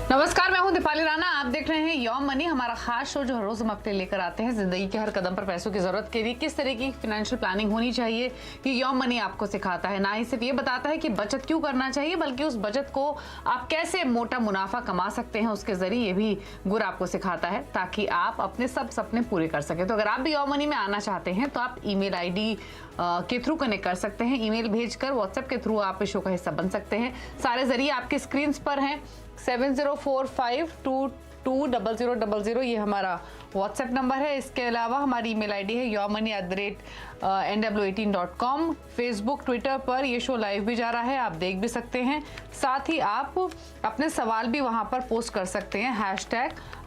नमस्कार, मैं हूं दीपाली राणा। आप देख रहे हैं योम मनी, हमारा खास शो जो हर रोज हम अपने लेकर आते हैं जिंदगी के हर कदम पर पैसों की जरूरत के लिए किस तरह की फाइनेंशियल प्लानिंग होनी चाहिए। ये योम मनी आपको सिखाता है, ना ही सिर्फ ये बताता है कि बचत क्यों करना चाहिए, बल्कि उस बचत को आप कैसे मोटा मुनाफा कमा सकते हैं उसके जरिए भी गुर आपको सिखाता है, ताकि आप अपने सब सपने पूरे कर सके। तो अगर आप भी योम मनी में आना चाहते हैं तो आप ईमेल आईडी के थ्रू कनेक्ट कर सकते हैं। ईमेल भेजकर व्हाट्सएप के थ्रू आप इस शो का हिस्सा बन सकते हैं। सारे जरिए आपके स्क्रीन पर हैं। 7045220000 ये हमारा व्हाट्सएप नंबर है। इसके अलावा हमारी ईमेल आईडी है yourmoney@nw18.com। फेसबुक ट्विटर पर ये शो लाइव भी जा रहा है, आप देख भी सकते हैं। साथ ही आप अपने सवाल भी वहां पर पोस्ट कर सकते हैं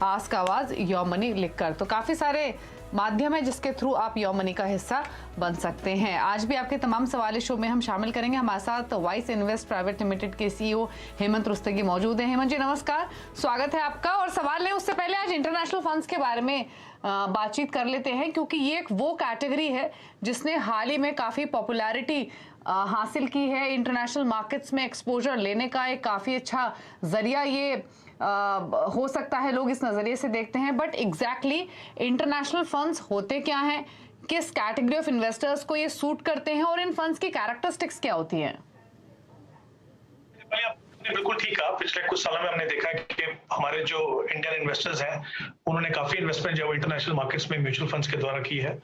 #आस्क योरमनी लिखकर। तो काफी सारे माध्यम है जिसके थ्रू आप योम मनी का हिस्सा बन सकते हैं। आज भी आपके तमाम सवाल इस शो में हम शामिल करेंगे। हमारे साथ वाइस इन्वेस्ट प्राइवेट लिमिटेड के सीईओ हेमंत रुस्तगी मौजूद हैं। हेमंत जी नमस्कार, स्वागत है आपका। और सवाल लें उससे पहले आज इंटरनेशनल फंड्स के बारे में बातचीत कर लेते हैं, क्योंकि ये एक वो कैटेगरी है जिसने हाल ही में काफी पॉपुलैरिटी हासिल की है। इंटरनेशनल मार्केट्स में एक्सपोजर लेने का एक काफी अच्छा जरिया ये हो सकता है, लोग इस नजरिए से देखते हैं। बट एग्जैक्टली इंटरनेशनल फंड्स होते क्या हैं, किस कैटेगरी ऑफ इन्वेस्टर्स को ये सूट करते हैं और इन फंड्स की कैरेक्टरिस्टिक्स क्या होती हैं? आपने बिल्कुल ठीक कहा। पिछले कुछ सालों में हमने देखा है कि हमारे जो इंडियन इन्वेस्टर्स हैं उन्होंने काफी इन्वेस्टमेंट जो इंटरनेशनल मार्केट्स में म्यूचुअल फंड्स के द्वारा की है।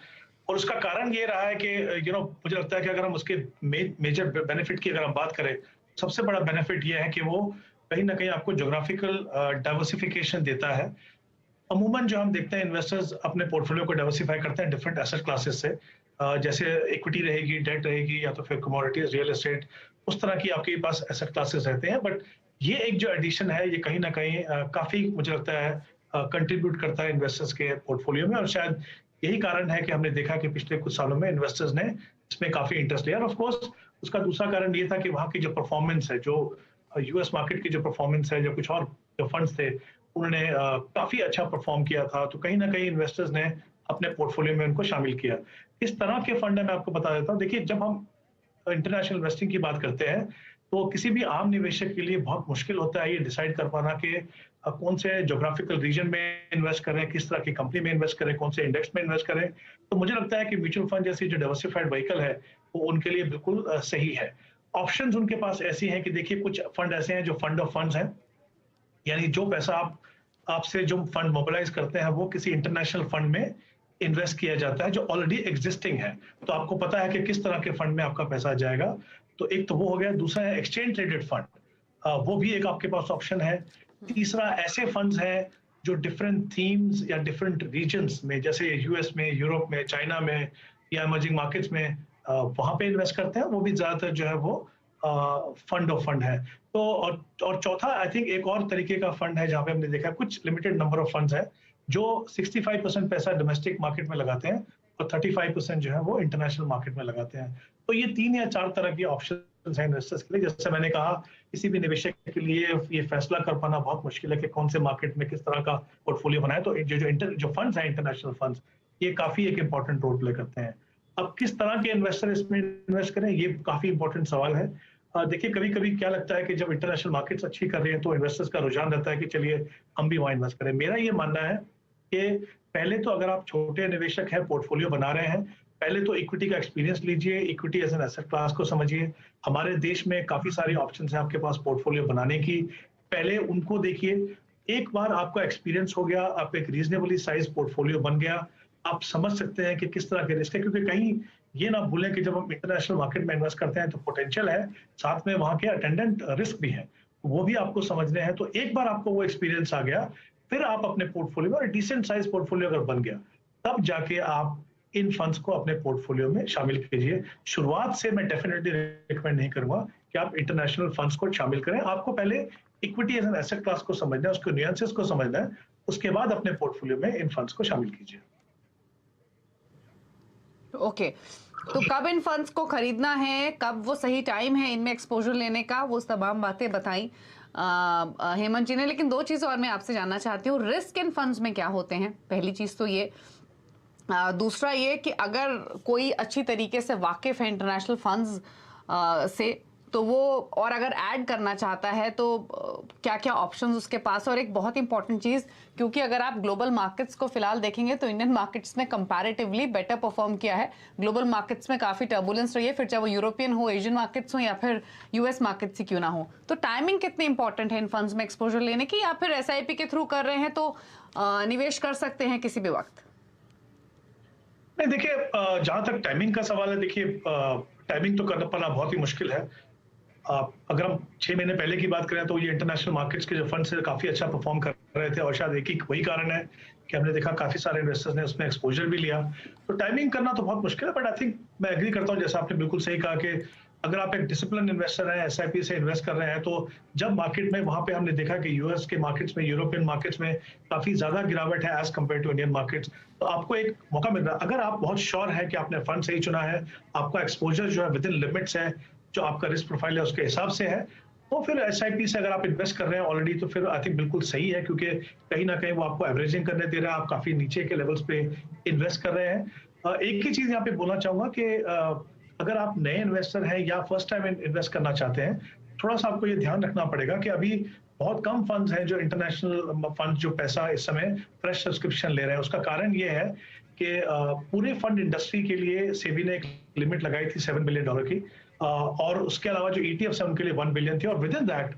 और उसका कारण ये रहा है कि मुझे लगता है कि अगर हम उसके मेजर बेनिफिट की अगर हम बात करें, सबसे बड़ा बेनिफिट ये है कि वो कहीं ना कहीं आपको ज्योग्राफिकल डाइवर्सिफिकेशन देता है। अमूमन जो हम देखते हैं इन्वेस्टर्स अपने पोर्टफोलियो को डाइवर्सिफाई करते हैं डिफरेंट एसेट क्लासेस से, जैसे इक्विटी रहेगी, डेट रहेगी, या तो फिर कमोडिटीज, रियल एस्टेट, उस तरह की आपके पास एसेट क्लासेस रहते हैं। बट ये एक जो एडिशन है ये कहीं ना कहीं काफी मुझे लगता है कंट्रीब्यूट करता है इन्वेस्टर्स के पोर्टफोलियो में। और शायद यही कारण है कि हमने देखा कि पिछले कुछ सालों में इन्वेस्टर्स ने इसमें काफी इंटरेस्ट लिया। और ऑफ कोर्स उसका दूसरा कारण ये था कि वहाँ की जो परफॉर्मेंस है, जो यूएस मार्केट की जो परफॉर्मेंस है, जो कुछ और जो फंड्स थे उन्होंने काफी अच्छा परफॉर्म किया था, तो कहीं ना कहीं इन्वेस्टर्स ने अपने पोर्टफोलियो में उनको शामिल किया। इस तरह के फंड है, मैं आपको बता देता हूँ। देखिए, जब हम इंटरनेशनल इन्वेस्टिंग की बात करते हैं तो किसी भी आम निवेशक के लिए बहुत मुश्किल होता है ये डिसाइड कर पाना कि कौन से ज्योग्राफिकल रीजन में इन्वेस्ट करें, किस तरह की कंपनी में इन्वेस्ट करें, कौन से इंडेक्स में इन्वेस्ट करें। तो मुझे लगता है कि म्यूचुअल फंड जैसी जो डाइवर्सिफाइड व्हीकल है वो उनके लिए बिल्कुल सही है। ऑप्शंस उनके पास ऐसी हैं कि देखिए, कुछ फंड ऐसे हैं जो फंड ऑफ फंड्स हैं, यानी जो पैसा आपसे जो फंड मोबिलाइज करते हैं वो किसी इंटरनेशनल फंड में इन्वेस्ट किया जाता है जो ऑलरेडी एग्जिस्टिंग है। तो आपको पता है कि किस तरह के फंड में आपका पैसा जाएगा। तो एक तो वो हो गया। दूसरा है एक्सचेंज ट्रेडेड फंड, वो भी एक आपके पास ऑप्शन है। तीसरा ऐसे फंड्स हैं जो डिफरेंट थीम्स या डिफरेंट रीजन्स में, जैसे यूएस में, यूरोप में, चाइना में या इमर्जिंग मार्केट्स में वहां पे इन्वेस्ट करते हैं। वो भी ज्यादातर जो है वो फंड ऑफ फंड है। तो और चौथा आई थिंक एक और तरीके का फंड है जहां पे हमने देखा कुछ लिमिटेड नंबर ऑफ फंड्स है जो 65% पैसा डोमेस्टिक मार्केट में लगाते हैं और 35% जो है वो इंटरनेशनल मार्केट में लगाते हैं। तो ये 3 या 4 तरह की ऑप्शन है इन्वेस्टर्स के लिए। जैसे मैंने कहा, किसी भी निवेशक के लिए ये फैसला कर पाना बहुत मुश्किल है कि कौन से मार्केट में किस तरह का पोर्टफोलियो बनाए। तो जो फंड्स हैं, इंटरनेशनल फंड्स, ये काफी एक इंपॉर्टेंट रोल प्ले करते हैं। अब किस तरह के इन्वेस्टर इसमें इन्वेस्ट करें, ये काफी इंपॉर्टेंट सवाल है। देखिए, कभी कभी क्या लगता है कि जब इंटरनेशनल मार्केट्स अच्छी कर रही है तो इन्वेस्टर्स का रुझान रहता है कि चलिए हम भी वहां इन्वेस्ट करें। मेरा ये मानना है कि पहले तो अगर आप छोटे निवेशक हैं, पोर्टफोलियो बना रहे हैं, पहले तो इक्विटी का एक्सपीरियंस लीजिए, equity as an asset class को समझिए। हमारे देश में काफी सारी ऑप्शन है आपके पास पोर्टफोलियो बनाने की, पहले उनको देखिए। एक बार आपका एक्सपीरियंस हो गया, आप एक रीजनेबली साइज पोर्टफोलियो बन गया, आप समझ सकते हैं कि किस तरह के रिस्क है। क्योंकि कहीं ये ना भूलें कि जब हम इंटरनेशनल मार्केट में इन्वेस्ट करते हैं तो पोटेंशियल है, साथ में वहां के अटेंडेंट रिस्क भी है, वो भी आपको समझने हैं। तो एक बार आपको वो एक्सपीरियंस आ गया, फिर आप अपने पोर्टफोलियो में डिसेंट साइज पोर्टफोलियो अगर बन गया, तब जाके आप इन फंड्स को अपने पोर्टफोलियो में शामिल कीजिए। शुरुआत से मैं डेफिनेटली रिकमेंड नहीं करूंगा कि आप इंटरनेशनल फंड्स को शामिल करें। आपको पहले equity as an asset class को समझना है, उसके न्यूएंसेस को समझना है, उसके बाद अपने पोर्टफोलियो में इन फंड्स को शामिल कीजिए। ओके, तो कब इन फंड्स को खरीदना है, कब वो सही टाइम है इनमें एक्सपोजर लेने का, वो तमाम बातें बताई हेमंत जी ने। लेकिन 2 चीज़ और मैं आपसे जानना चाहती हूँ। रिस्क इन फंड्स में क्या होते हैं, पहली चीज़ तो ये। दूसरा ये कि अगर कोई अच्छी तरीके से वाकिफ है इंटरनेशनल फंड्स से, तो वो और अगर ऐड करना चाहता है तो क्या क्या ऑप्शंस उसके पास। और एक बहुत इंपॉर्टेंट चीज़, क्योंकि अगर आप ग्लोबल मार्केट्स को फिलहाल देखेंगे तो इंडियन मार्केट्स में कंपैरेटिवली बेटर परफॉर्म किया है। ग्लोबल मार्केट्स में काफ़ी टर्बुलेंस रही है, फिर चाहे वो यूरोपियन हो, एशियन मार्केट्स हो या फिर यूएस मार्केट्स ही क्यों ना हो। तो टाइमिंग कितनी इंपॉर्टेंट है इन फंड्स में एक्सपोजर लेने की, या फिर एसआईपी के थ्रू कर रहे हैं तो निवेश कर सकते हैं किसी भी वक्त? नहीं देखिए, जहां तक टाइमिंग का सवाल है, देखिए टाइमिंग तो करना पाना बहुत ही मुश्किल है। अगर हम 6 महीने पहले की बात करें तो ये इंटरनेशनल मार्केट्स के जो फंड्स है काफी अच्छा परफॉर्म कर रहे थे, और शायद एक ही वही कारण है कि हमने देखा काफी सारे इन्वेस्टर्स ने उसमें एक्सपोजर भी लिया। तो टाइमिंग करना तो बहुत मुश्किल है, बट आई थिंक मैं एग्री करता हूँ, जैसा आपने बिल्कुल सही कहा कि अगर आप एक डिसिप्लिन इन्वेस्टर हैं, एसआईपी से इन्वेस्ट कर रहे हैं, तो जब मार्केट में वहां पे हमने देखा कि यूएस के मार्केट्स में, यूरोपियन मार्केट्स में काफी ज्यादा गिरावट है as compare to Indian markets, तो आपको एक मौका मिल रहा है। अगर आप बहुत श्योर है कि आपने फंड सही चुना है, आपका एक्सपोजर जो है विद इन लिमिट्स है, जो आपका रिस्क प्रोफाइल है उसके हिसाब से है, तो फिर एसआईपी से अगर आप इन्वेस्ट कर रहे हैं ऑलरेडी, तो फिर आई थिंक बिल्कुल सही है, क्योंकि कहीं ना कहीं वो आपको एवरेजिंग करने दे रहा है, आप काफी नीचे के लेवल्स पे इन्वेस्ट कर रहे हैं। एक ही चीज यहाँ पे बोलना चाहूंगा कि अगर आप नए इन्वेस्टर हैं या फर्स्ट टाइम इन्वेस्ट करना चाहते हैं, थोड़ा सा आपको ये ध्यान रखना पड़ेगा कि अभी बहुत कम फंड्स हैं जो इंटरनेशनल फंड्स जो पैसा इस समय फ्रेश सब्सक्रिप्शन ले रहे हैं। उसका कारण ये है कि पूरे फंड इंडस्ट्री के लिए सेबी ने एक लिमिट लगाई थी $7 बिलियन की, और उसके अलावा जो ईटीएफ्स हैं उनके लिए 1 बिलियन थी, और विद इन दैट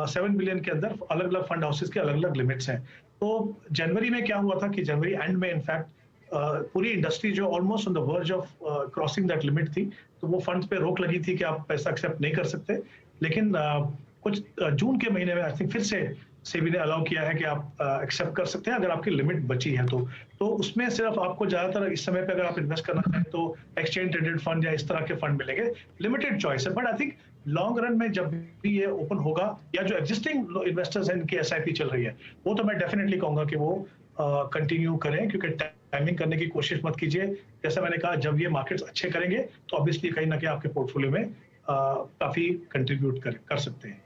7 बिलियन के अंदर अलग अलग फंड हाउसेस के अलग अलग लिमिट्स हैं। तो जनवरी में क्या हुआ था कि जनवरी एंड में इनफैक्ट पूरी इंडस्ट्री जो almost on the verge of crossing that limit थी, तो वो फंड्स पे रोक लगी थी कि आप पैसा एक्सेप्ट नहीं कर सकते। लेकिन कुछ जून के महीने में आई थिंक फिर से सेबी ने अलाउ किया है कि आप एक्सेप्ट कर सकते हैं अगर आपकी लिमिट बची है तो उसमें सिर्फ आपको ज्यादातर इस समय पे अगर आप इन्वेस्ट करना चाहें तो एक्सचेंज ट्रेडेड फंड या इस तरह के फंड मिलेंगे, लिमिटेड चॉइस है। But I think long run में जब भी ये ओपन होगा, या जो एग्जिस्टिंग इन्वेस्टर्स हैं इनकी एसआईपी चल रही है, वो तो मैं डेफिनेटली कहूंगा कि वो कंटिन्यू करें, क्योंकि टाइमिंग करने की कोशिश मत कीजिए। जैसा मैंने कहा, जब ये मार्केट्स अच्छे करेंगे तो ऑब्वियसली कहीं ना कहीं आपके पोर्टफोलियो में काफी कंट्रीब्यूट कर सकते हैं।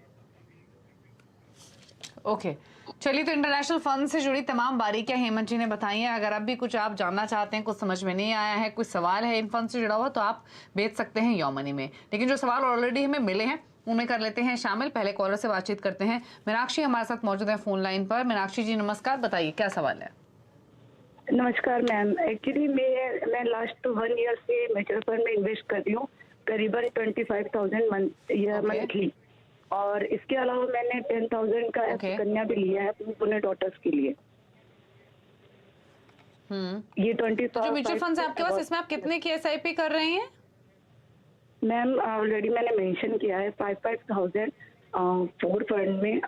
ओके, चलिए, तो इंटरनेशनल फंड से जुड़ी तमाम बारीकियां हेमंत जी ने बताई हैं। अगर अब भी कुछ आप जानना चाहते हैं, कुछ समझ में नहीं आया है, कुछ सवाल है इन फंड से जुड़ा हुआ, तो आप भेज सकते हैं योर मनी में। लेकिन जो सवाल ऑलरेडी हमें मिले हैं उनमें कर लेते हैं शामिल। पहले कॉलर से बातचीत करते हैं। मीनाक्षी हमारे साथ मौजूद है फोन लाइन पर। मीनाक्षी जी नमस्कार, बताइए क्या सवाल है। नमस्कार मैम, एक्चुअली मैं लास्ट 1 ईयर से म्यूचुअल फंड में इन्वेस्ट कर रही हूँ, करीबन 25,000 मंथली, और इसके अलावा मैंने 10,000 का कन्या भी लिया है अपने डॉटर्स के लिए। ये 25 तो जो म्यूचुअल फंड है आपके पास, इसमें आप कितने की एसआईपी कर रहे हैं? मैम ऑलरेडी मैंने मेंशन किया है 5,000 4 फंड में,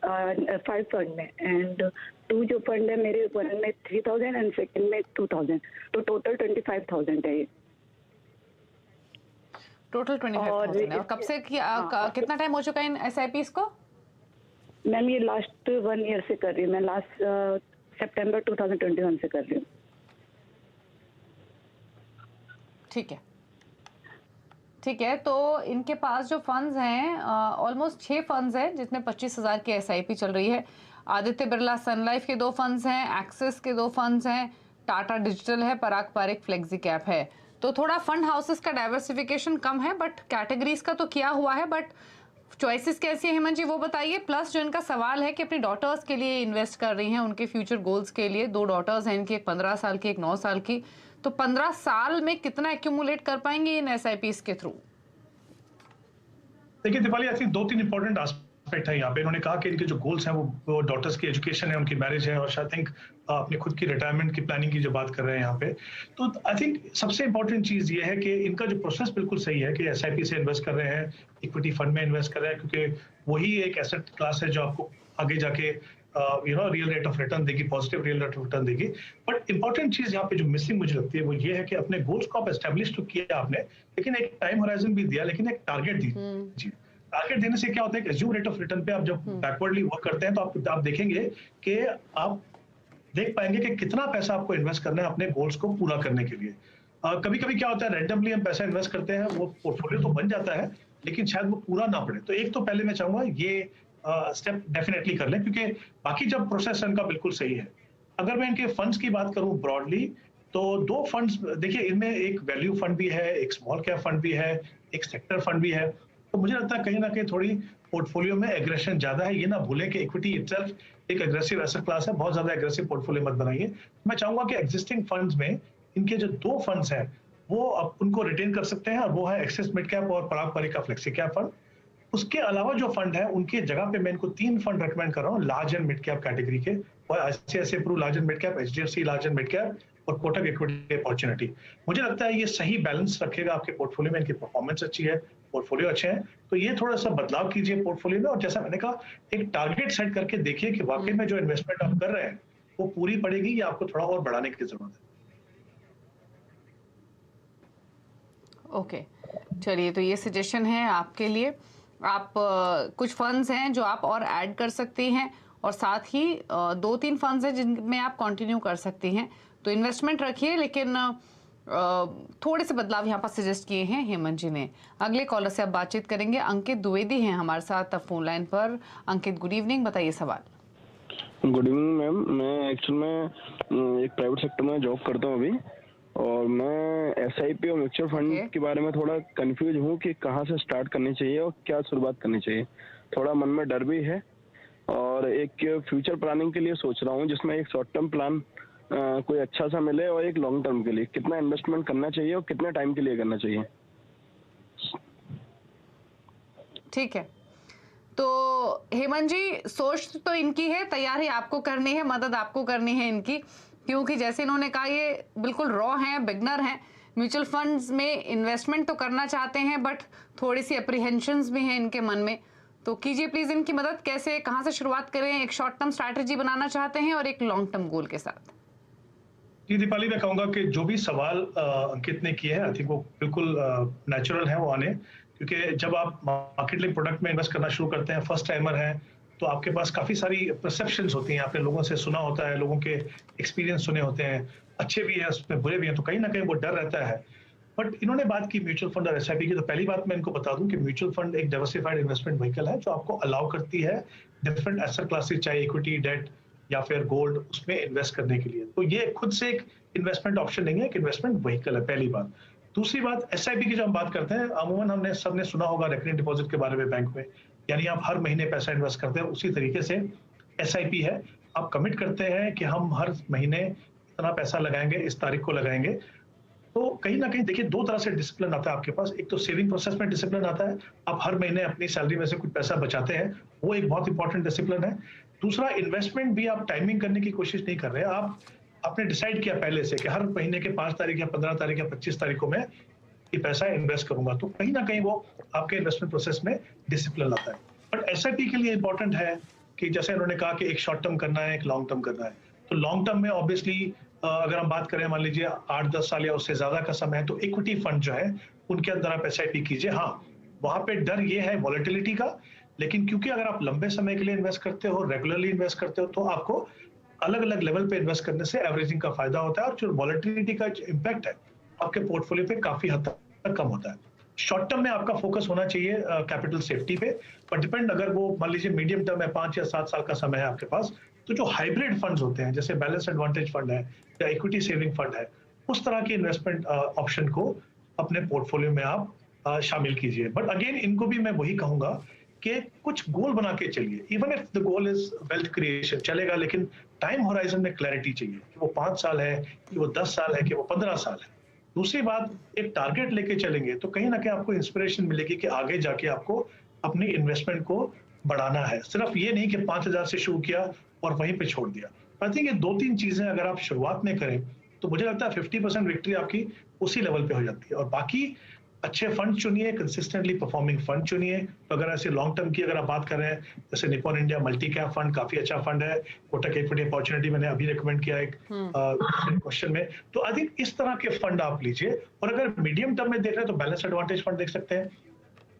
5 फंड में, एंड 2 जो फंड है मेरे, 1 में 3,000 एंड सेकंड में 2,000, तो टोटल 25,000 है ये। टोटल 25,000 है। और कब से कितना टाइम हो चुका है इन एसआईपीस को? मैम ये लास्ट 1 ईयर से कर रही हूँ मैं, लास्ट सितंबर 2021 से कर रही हूँ। ठीक है, ठीक है। तो इनके पास जो फंड्स हैं, ऑलमोस्ट 6 फंड्स हैं जिसमें 25,000 की एसआईपी चल रही है। आदित्य बिरला सन लाइफ के 2 फंड्स हैं, एक्सिस के 2 फंड्स हैं, टाटा डिजिटल है, पराग पारिक फ्लेक्सी कैप है। तो थोड़ा फंड हाउसेस का डाइवर्सिफिकेशन कम है, बट कैटेगरीज का तो किया हुआ है। बट चॉइसेस कैसी है हेमंत जी, वो बताइए। प्लस जो इनका सवाल है कि अपनी डॉटर्स के लिए इन्वेस्ट कर रही हैं, उनके फ्यूचर गोल्स के लिए। 2 डॉटर्स हैं इनकी, एक 15 साल की, एक 9 साल की। तो 15 साल में कितना एक्यूमुलेट कर पाएंगे इन एसआईपीस के थ्रू? देखिए Deepali, I think 2-3 important aspect है यहाँ पे। इन्होंने कहा कि इनके जो गोल्स हैं वो डॉटर्स की एजुकेशन है, उनकी मैरिज है, और आई थिंक अपने खुद की रिटायरमेंट की प्लानिंग की जो बात कर रहे हैं यहाँ पे। तो आई थिंक सबसे इंपॉर्टेंट चीज ये है कि इनका जो प्रोसेस बिल्कुल सही है कि एसआईपी से इन्वेस्ट कर रहे हैं, इक्विटी फंड में इन्वेस्ट कर रहे हैं, क्योंकि वही एक एसेट क्लास है जो आपको आगे जाके रियल रेट ऑफ रिटर्न देगी, positive real rate of return देगी। बट इंपॉर्टेंट चीज यहाँ पे जो मिसिंग मुझे लगती है वो ये है कि अपने गोल्स को आप एस्टेब्लिश तो किया आपने, लेकिन एक टाइम होराइजन भी दिया, लेकिन एक टारगेट दी। टारगेट देने से क्या होता है कि एज्यूम रेट ऑफ रिटर्न पे आप जब बैकवर्डली वर्क करते हैं तो आप देखेंगे कि आप देख पाएंगे कि कितना पैसा आपको इन्वेस्ट करना है अपने गोल्स को पूरा करने के लिए। कभी कभी क्या होता है, रैंडमली हम पैसा इन्वेस्ट करते हैं, वो पोर्टफोलियो तो बन जाता है लेकिन शायद वो पूरा ना पड़े। तो एक तो पहले मैं चाहूंगा ये स्टेप डेफिनेटली कर लें, क्योंकि बाकी जब प्रोसेस इनका बिल्कुल सही है। अगर मैं इनके फंड्स की बात करूं ब्रॉडली, तो 2 फंड्स देखिए, इनमें एक वैल्यू फंड भी है, एक स्मॉल कैप फंड भी है, एक सेक्टर फंड भी है। तो मुझे लगता है कहीं ना कहीं थोड़ी पोर्टफोलियो में एग्रेशन ज्यादा है। ये ना भूलें कि इक्विटी इटसेल्फ एक एग्रेसिव एसेट क्लास है, बहुत ज्यादा एग्रेसिव पोर्टफोलियो मत बनाइए। मैं चाहूंगा कि एग्जिस्टिंग फंड्स में इनके जो 2 फंड्स हैं वो अब उनको रिटेन कर सकते हैं, और वो है एक्सिस मिड कैप और पराग परी का फ्लेक्सी कैप फंड। उसके अलावा जो फंड है उनकी जगह पे मैं इनको 3 फंड रेकमेंड कर रहा हूँ large and mid cap category के, और ICICI Pru large and mid cap, HDFC large and mid cap और कोटक इक्विटी अपॉर्चुनिटी। मुझे लगता है ये सही बैलेंस रखेगा आपके पोर्टफोलियो में, इनकी परफॉर्मेंस अच्छी है, पोर्टफोलियो अच्छे हैं, तो ये थोड़ा सा बदलाव कीजिए पोर्टफोलियो में। और जैसा मैंने कहा, एक टारगेट सेट करके देखिए कि वाकई में जो इन्वेस्टमेंट आप कर रहे हैं वो पूरी पड़ेगी या आपको थोड़ा और बढ़ाने की जरूरत है। ओके, चलिए, तो ये सजेशन है आपके लिए। आप कुछ फंड्स हैं जो आप और ऐड कर सकती हैं, और साथ ही 2-3 फंड्स हैं जिनमें आप कंटिन्यू कर सकती हैं। तो इन्वेस्टमेंट रखिए, लेकिन थोड़े से बदलाव यहाँ पर सजेस्ट किए हैं हेमंत जी ने। अगले कॉलर से अब बातचीत करेंगे। अंकित द्विवेदी हैं हमारे साथ फोन लाइन पर। अंकित, गुड इवनिंग, बताइए सवाल। Good evening ma'am. मैं एक्चुअल में एक प्राइवेट सेक्टर में जॉब करता हूँ अभी, और मैं एसआईपी और म्यूचुअल फंड के बारे में थोड़ा कंफ्यूज हूँ कि कहाँ से स्टार्ट करनी चाहिए और क्या शुरुआत करनी चाहिए। थोड़ा मन में डर भी है, और एक फ्यूचर प्लानिंग के लिए सोच रहा हूँ जिसमें एक शॉर्ट टर्म प्लान कोई अच्छा सा मिले, और एक लॉन्ग टर्म के लिए कितना इन्वेस्टमेंट करना चाहिए और कितने टाइम के लिए करना चाहिए। ठीक है, तो हेमंत जी, सोच तो इनकी है, तैयारी आपको करनी है, मदद आपको करनी है इनकी, क्योंकि जैसे इन्होंने कहा ये बिल्कुल रॉ हैं, बिगनर हैं। म्यूचुअल फंड्स में इन्वेस्टमेंट तो करना चाहते हैं, बट थोड़ी सी अप्रीहेंशंस भी हैं इनके मन में। तो कीजिए प्लीज इनकी मदद। कैसे, कहाँ से शुरुआत करें? एक शॉर्ट टर्म स्ट्रैटेजी बनाना चाहते हैं और एक लॉन्ग टर्म गोल के साथ। जी दीपाली, मैं कहूंगा कि जो भी सवाल अंकित ने किए हैं, आई थिंक वो बिल्कुल नेचुरल है वो आने, क्योंकि जब आप मार्केट लिंक प्रोडक्ट में इन्वेस्ट करना शुरू करते हैं, फर्स्ट टाइमर है, तो आपके पास काफी सारी परसेप्शंस होती हैं, आपने लोगों से सुना होता है, लोगों के एक्सपीरियंस सुने होते हैं, अच्छे भी है उसमें, बुरे भी हैं, तो कहीं ना कहीं वो डर रहता है। बट इन्होंने बात की म्यूचुअल फंड और एसआईपी की, तो पहली बात मैं इनको बता दूं कि म्यूचुअल फंड एक डाइवर्सिफाइड इन्वेस्टमेंट व्हीकल है जो आपको अलाउ करती है डिफरेंट एसेट क्लासेस, चाहे इक्विटी, डेट या फिर गोल्ड, उसमें इन्वेस्ट करने के लिए। तो ये खुद से एक इन्वेस्टमेंट ऑप्शन नहीं है, एक इन्वेस्टमेंट व्हीकल है, पहली बात। दूसरी बात, एसआईपी की जो हम बात करते हैं, अमूमन हमने सबने सुना होगा रेकरिंग डिपॉजिट के बारे में बैंक में, यानी आप हर महीने पैसा इन्वेस्ट करते हैं, उसी तरीके से एसआईपी है। आप कमिट करते हैं कि हम हर महीने इतना पैसा लगाएंगे, इस तारीख को लगाएंगे। तो कहीं ना कहीं देखिए, 2 तरह से डिसिप्लिन आता है आपके पास। एक तो सेविंग प्रोसेस में डिसिप्लिन आता है, आप हर महीने अपनी सैलरी में से कुछ पैसा बचाते हैं, वो एक बहुत इंपॉर्टेंट डिसिप्लिन है। दूसरा, इन्वेस्टमेंट भी आप टाइमिंग करने की कोशिश नहीं कर रहे हैं, आप आपने डिसाइड किया पहले से कि हर महीने के 5 तारीख या 15 तारीख या 25 तारीख को मैं ये पैसा इन्वेस्ट करूंगा। तो कहीं ना कहीं वो आपके इन्वेस्टमेंट प्रोसेस में डिसिप्लिन आता है। बट एसआईपी के लिए इंपॉर्टेंट है कि जैसे उन्होंने कहा कि एक शॉर्ट टर्म करना है, एक लॉन्ग टर्म करना है। तो लॉन्ग टर्म में ऑब्वियसली अगर हम बात करें, मान लीजिए 8-10 साल या उससे ज्यादा का समय है, तो इक्विटी फंड जो है उनके अंदर आप एसआईपी कीजिए। हाँ, वहां पे डर ये है वॉलेटिलिटी का, लेकिन क्योंकि अगर आप लंबे समय के लिए इन्वेस्ट करते हो, रेगुलरली इन्वेस्ट करते हो, तो आपको अलग अलग लेवल पे इन्वेस्ट करने से एवरेजिंग का फायदा होता है, और जो वॉलेटिलिटी का इम्पैक्ट है आपके पोर्टफोलियो पे काफी हद तक कम होता है। शॉर्ट टर्म में आपका फोकस होना चाहिए कैपिटल सेफ्टी पे, पर डिपेंड, अगर वो मान लीजिए मीडियम टर्म है, 5 या 7 साल का समय है आपके पास, तो जो हाइब्रिड फंड्स होते हैं, जैसे बैलेंस एडवांटेज फंड है या इक्विटी सेविंग फंड है, उस तरह के इन्वेस्टमेंट ऑप्शन को अपने पोर्टफोलियो में आप शामिल कीजिए। बट अगेन, इनको भी मैं वही कहूंगा कि कुछ गोल बना के चलिए। Even if the goal is wealth creation, चलेगा, लेकिन टाइम होराइजन में क्लैरिटी चाहिए कि वो 5 साल है, कि वो 10 साल है, कि वो 15 साल है। दूसरी बात, एक टारगेट लेके चलेंगे तो कहीं ना कहीं आपको इंस्पिरेशन मिलेगी कि आगे जाके आपको अपनी इन्वेस्टमेंट को बढ़ाना है। सिर्फ ये नहीं कि 5,000 से शुरू किया और वहीं पे छोड़ दिया। आई थिंक ये 2-3 चीजें अगर आप शुरुआत में करें तो मुझे लगता है 50% विक्ट्री आपकी उसी लेवल पे हो जाती है। और बाकी अच्छे फंड चुनिए, कंसिस्टेंटली परफॉर्मिंग फंड चुनिए। तो अगर ऐसे लॉन्ग टर्म की अगर आप बात कर रहे हैं, जैसे Nippon India multi cap fund काफी अच्छा फंड है, कोटक इक्विटी अपॉर्चुनिटी मैंने अभी रिकमेंड किया एक क्वेश्चन में, तो आई थिंक इस तरह के फंड आप लीजिए। और अगर मीडियम टर्म में देख रहे हैं तो बैलेंस एडवांटेज फंड देख सकते हैं,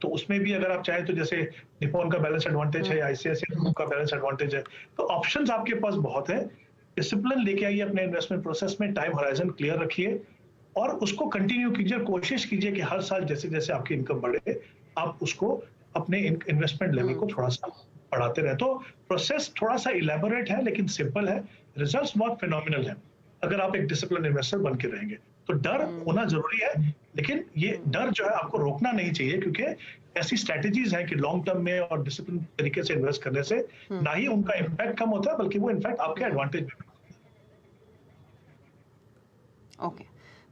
तो उसमें भी अगर आप चाहें तो जैसे निपॉन का बैलेंस एडवांटेज है, आईसीआईसीआई का बैलेंस एडवांटेज है, तो ऑप्शंस आपके पास बहुत है। डिसिप्लिन लेके आइए अपने इन्वेस्टमेंट प्रोसेस में, टाइम होराइजन क्लियर रखिए और उसको कंटिन्यू कीजिए। कोशिश कीजिए कि हर साल जैसे जैसे आपकी इनकम बढ़े, आप उसको अपने इन्वेस्टमेंट लेवल को थोड़ा सा बढ़ाते रहे। तो प्रोसेस थोड़ा सा इलेबोरेट है लेकिन सिंपल है, रिजल्ट्स बहुत फिनोमिनल है अगर आप एक डिसिप्लिन इन्वेस्टर बन के रहेंगे। तो डर होना जरूरी है, लेकिन ये डर जो है आपको रोकना नहीं चाहिए, क्योंकि ऐसी स्ट्रेटेजीज हैं कि लॉन्ग टर्म में और डिसिप्लिन तरीके से इन्वेस्ट करने से ना ही उनका इम्पैक्ट कम होता है बल्कि वो इनफैक्ट आपके एडवांटेज में। ओके,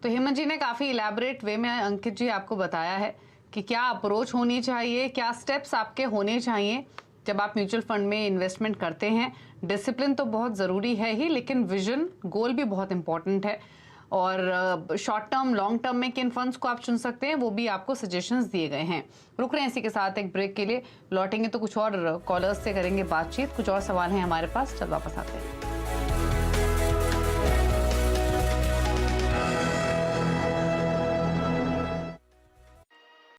तो हेमंत जी ने काफ़ी इलेबोरेट वे में अंकित जी आपको बताया है कि क्या अप्रोच होनी चाहिए, क्या स्टेप्स आपके होने चाहिए जब आप म्यूचुअल फंड में इन्वेस्टमेंट करते हैं। डिसिप्लिन तो बहुत ज़रूरी है ही, लेकिन विजन, गोल भी बहुत इंपॉर्टेंट है। और शॉर्ट टर्म, लॉन्ग टर्म में किन फंड्स को आप चुन सकते हैं वो भी आपको सजेशंस दिए गए हैं। रुक रहे हैं इसी के साथ एक ब्रेक के लिए, लौटेंगे तो कुछ और कॉलर्स से करेंगे बातचीत, कुछ और सवाल हैं हमारे पास, चल वापस आते हैं।